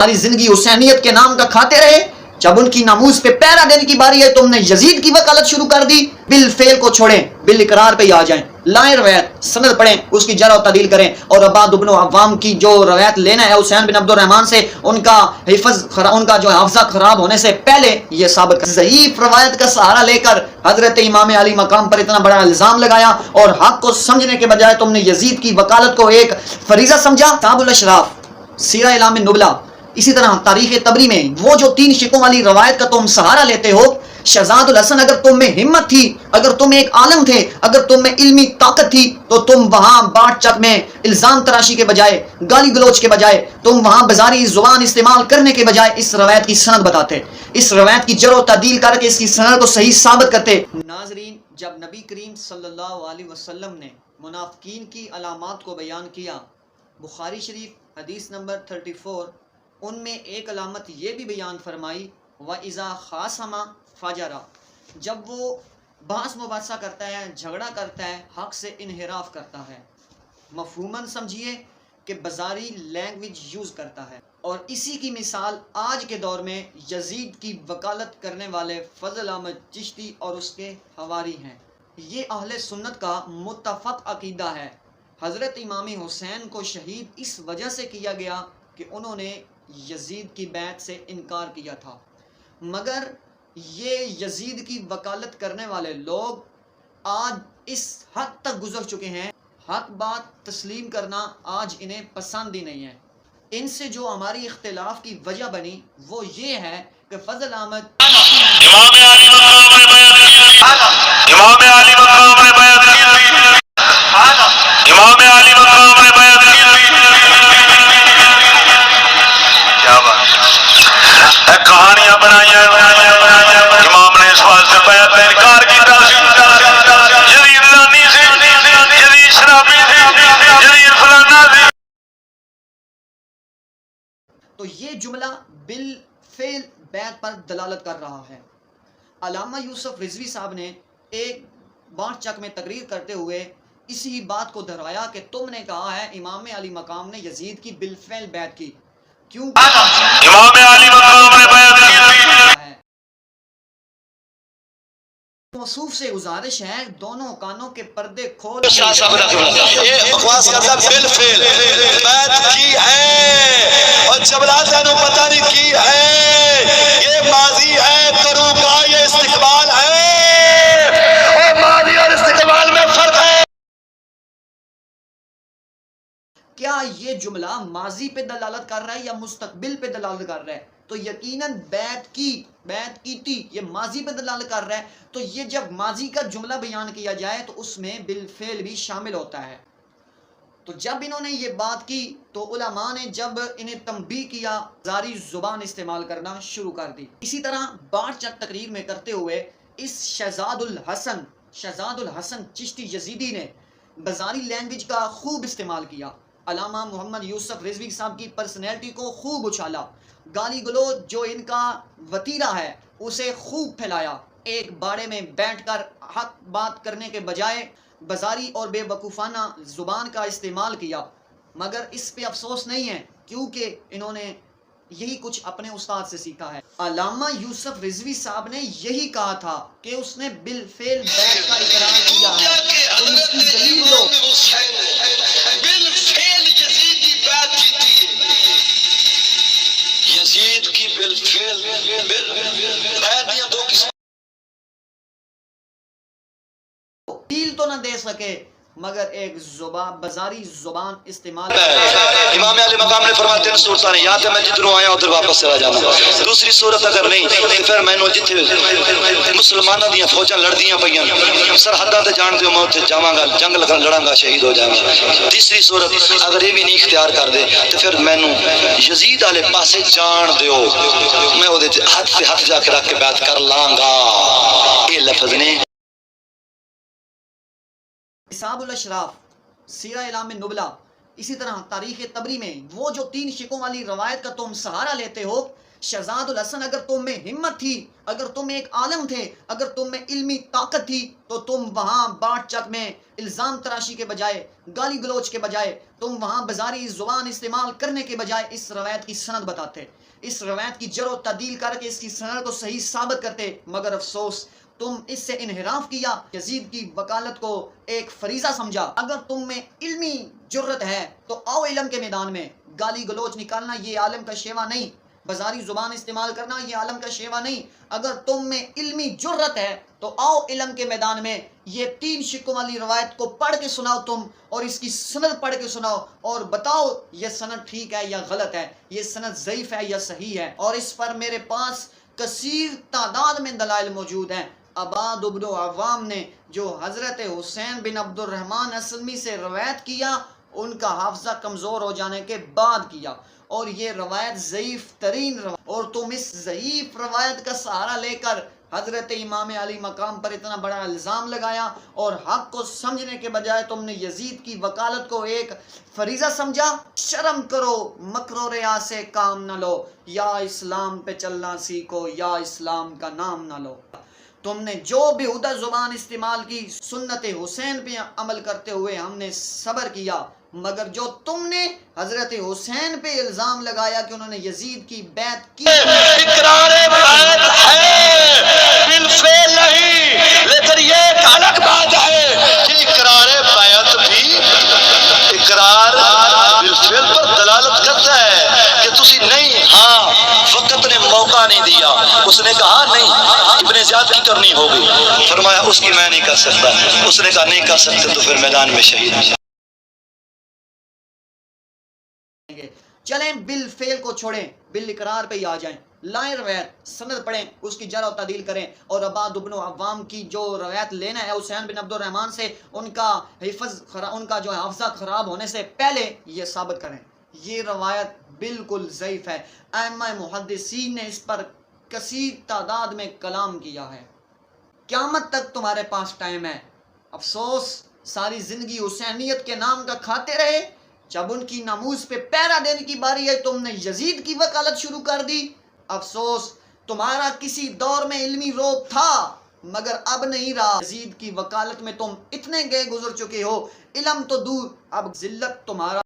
ساری زندگی حسینیت کے نام کا کھاتے رہے، جب ان کی ناموس پہ پہرا دینے کی باری ہے تم نے یزید کی وکالت شروع کر دی۔ بالفعل کو چھوڑیں، بالاقرار پہ ہی آ جائیں، لائیں روایت، سند پڑھیں، اس کی جرح و تعدیل کریں، اور عباد بن عوام کی جو روایت لینا ہے حسین بن عبد الرحمن سے، ان کا جو حافظہ خراب ہونے سے پہلے یہ ثابت کر۔ ضعیف روایت کا سہارا لے کر حضرت امام علی مقام پر اتنا بڑا الزام لگایا، اور حق کو سمجھنے کے بجائے تم نے یزید کی وکالت کو ایک فریضہ سمجھا۔ کتاب الاشراف، سیرہ اعلام النبلہ، اسی طرح تاریخ تبری میں وہ جو 3 شقوں والی روایت کا تم سہارا لیتے ہو، شہزاد الحسن اگر تم میں ہمت تھی، اگر تم ایک عالم تھے، اگر تم میں علمی طاقت تھی، تو تم وہاں باٹ چک میں الزام تراشی کے بجائے، گالی گلوچ کے بجائے، تم وہاں بازاری زبان استعمال کرنے کے بجائے اس روایت کی سند بتاتے، اس روایت کی جرح و تعدیل کر کے اس کی سند کو صحیح ثابت کرتے۔ ناظرین، جب نبی کریم صلی اللہ علیہ وسلم نے منافقین کی علامات کو بیان کیا، بخاری شریف حدیث نمبر 34، ان میں ایک علامت یہ بھی بیان فرمائی، وَإِذَا خَاصَمَ فَجَرَ، جب وہ بحث مباحثہ کرتا ہے، جھگڑا کرتا ہے، حق سے انحراف کرتا ہے۔ مفہوماً سمجھیے کہ بازاری لینگویج یوز کرتا ہے، اور اسی کی مثال آج کے دور میں یزید کی وکالت کرنے والے فضل احمد چشتی اور اس کے حواری ہیں۔ یہ اہل سنت کا متفق عقیدہ ہے۔ حضرت امام حسین کو شہید اس وجہ سے کیا گیا کہ انہوں نے یزید کی بیعت سے انکار کیا تھا، مگر یہ یزید کی وکالت کرنے والے لوگ آج اس حد تک گزر چکے ہیں، حق بات تسلیم کرنا آج انہیں پسند ہی نہیں ہے۔ ان سے جو ہماری اختلاف کی وجہ بنی وہ یہ ہے کہ فضل احمد امام علی مقام میں بیعت کی تھی، امام علی مقام میں بیعت کی تھی، امام علی مقام میں بیعت کی تھی۔ کیا بات ہے، کہانیاں بنائی امام نے اس واسطے بیعت کا انکار کیتا سی، یزید زانی سی، یزید شرابی سی، یزید فلانا سی۔ تو یہ جملہ بالفعل بیعت پر دلالت کر رہا ہے۔ علامہ یوسف رضوی صاحب نے ایک بانٹ چک میں تقریر کرتے ہوئے اسی بات کو دہرایا کہ تم نے کہا ہے امام علی مقام نے یزید کی بالفعل بیعت کی، کیوں امام علی مقام نے بیعت کی تھی۔ موصوف سے گزارش ہے دونوں کانوں کے پردے کھول یہ بکواس کرتا بالفعل بیعت کی ہے، اور جبلات نے پتہ نہیں کی ہے، یہ ماضی ہے کرو کا، یہ استقبال ہے، اور ماضی اور استقبال میں فرق ہے۔ کیا یہ جملہ ماضی پہ دلالت کر رہا ہے یا مستقبل پہ دلالت کر رہا ہے؟ تو یقیناً بیعت کی تھی یہ ماضی پہ دلالت کر رہا ہے، تو یہ جب ماضی کا جملہ بیان کیا جائے تو اس میں بالفعل بھی شامل ہوتا ہے۔ تو جب انہوں نے یہ بات کی تو علماء نے جب انہیں تنبیہ کیا، بازاری زبان استعمال کرنا شروع کر دی۔ اسی طرح بانٹ چک تقریر میں کرتے ہوئے اس شہزاد الحسن چشتی یزیدی نے بازاری لینگویج کا خوب استعمال کیا، علامہ محمد یوسف رضوی صاحب کی پرسنالٹی کو خوب اچھالا، گالی گلوچ جو ان کا وتیرہ ہے اسے خوب پھیلایا، ایک باڑے میں بیٹھ کر حق بات کرنے کے بجائے بازاری اور بے وقوفانہ زبان کا استعمال کیا۔ مگر اس پہ افسوس نہیں ہے کیونکہ انہوں نے یہی کچھ اپنے استاد سے سیکھا ہے۔ علامہ یوسف رضوی صاحب نے یہی کہا تھا کہ اس نے بالفعل بیعت کا اقرار کیا ہے، تم اس کی دلیل دو۔ بالفعل یزید کی بیعت کی تھی، یزید کی بالفعل بیعت دیا دو قسم دلیل تو نہ دے سکے مگر ایک بازاری زبان استعمال امام علی مقام نے فرمایا 3 صورتیں ہیں، یا تو میں جدھروں آیا ادھر واپس چلا جانا، دوسری صورت اگر نہیں تو پھر میں جتھے مسلمانوں دیاں فوجاں لڑدیاں پیاں سرحداں تے جان دیو میں اتھے جاواں گا، جنگ لڑاں گا، شہید ہو جاواں گا۔ تیسری صورت اگر یہ بھی نہیں اختیار کر دے تو پھر مینوں یزید والے پاسے جان دیو، میں اودے ہاتھ سے ہاتھ جا کے رکھ کے بیعت کر لاں گا۔ یہ لفظ نے کتاب الاشراف، سیرہ اعلام النبلہ، اسی طرح تاریخ تبری میں وہ جو 3 شقوں والی روایت کا تم سہارا لیتے ہو، شہزاد الحسن اگر تم میں ہمت تھی، اگر تم ایک عالم تھے، اگر تم میں علمی طاقت تھی، تو تم وہاں باٹ چک میں الزام تراشی کے بجائے، گالی گلوچ کے بجائے، تم وہاں بازاری زبان استعمال کرنے کے بجائے اس روایت کی سند بتاتے، اس روایت کی جڑ و تعدیل کر کے اس کی سند کو صحیح ثابت کرتے۔ مگر افسوس تم اس سے انحراف کیا، یزید کی وکالت کو ایک فریضہ سمجھا۔ اگر تم میں علمی جرت ہے تو آؤ علم کے میدان میں، گالی گلوچ نکالنا یہ عالم کا شیوا نہیں، بازاری زبان استعمال کرنا یہ عالم کا شیوا نہیں۔ اگر تم میں علمی جرت ہے تو آؤ علم کے میدان میں، یہ 3 شقوں والی روایت کو پڑھ کے سناؤ تم، اور اس کی سند پڑھ کے سناؤ اور بتاؤ یہ سند ٹھیک ہے یا غلط ہے، یہ سند ضعیف ہے یا صحیح ہے۔ اور اس پر میرے پاس کثیر تعداد میں دلائل موجود ہیں۔ عباد بن عوام نے جو حضرت حسین بن عبد الرحمن اسلمی سے روایت کیا، ان کا حافظہ کمزور ہو جانے کے بعد کیا، اور یہ روایت ضعیف ترین روایت، اور تم اس ضعیف روایت کا سہارا لے کر حضرت امام علی مقام پر اتنا بڑا الزام لگایا، اور حق کو سمجھنے کے بجائے تم نے یزید کی وکالت کو ایک فریضہ سمجھا۔ شرم کرو، مکر و ریا سے کام نہ لو، یا اسلام پہ چلنا سیکھو یا اسلام کا نام نہ لو۔ تم نے جو بےہودہ زبان استعمال کی، سنت حسین پہ عمل کرتے ہوئے ہم نے صبر کیا، مگر جو تم نے حضرت حسین پہ الزام لگایا کہ انہوں نے یزید کی بیعت کی، اقرار بیعت ہے بالفعل نہیں، لیکن یہ ایک الگ بات ہے کہ اقرار بیعت بھی اقرار بالفعل پر دلالت کرتا ہے کہ تسی نہیں، ہاں وقت نے موقع نہیں دیا، اس نے کہا نہیں ابن زیاد کی کرنی ہوگی، فرمایا اس کی میں نہیں کر سکتا، اس نے کہا نہیں کر سکتے تو پھر میدان میں شہید۔ چلیں بالفعل کو چھوڑیں، بالاقرار پہ ہی آ جائیں، لائیں روایت، سند پڑھیں، اس کی جرح و تعدیل کریں، اور عباد بن عوام کی جو روایت لینا ہے حسین بن عبد الرحمن سے، ان کا جو حافظہ خراب ہونے سے پہلے یہ ثابت کریں یہ روایت بالکل ضعیف ہے۔ ائمہ محدثین نے اس پر کثیر تعداد میں کلام کیا ہے۔ قیامت تک تمہارے پاس ٹائم ہے۔ افسوس ساری زندگی حسینیت کے نام کا کھاتے رہے، جب ان کی ناموس پہ پیرا دینے کی باری ہے تم نے یزید کی وکالت شروع کر دی۔ افسوس تمہارا کسی دور میں علمی روب تھا مگر اب نہیں رہا۔ یزید کی وکالت میں تم اتنے گئے گزر چکے ہو، علم تو دور اب ذلت تمہارا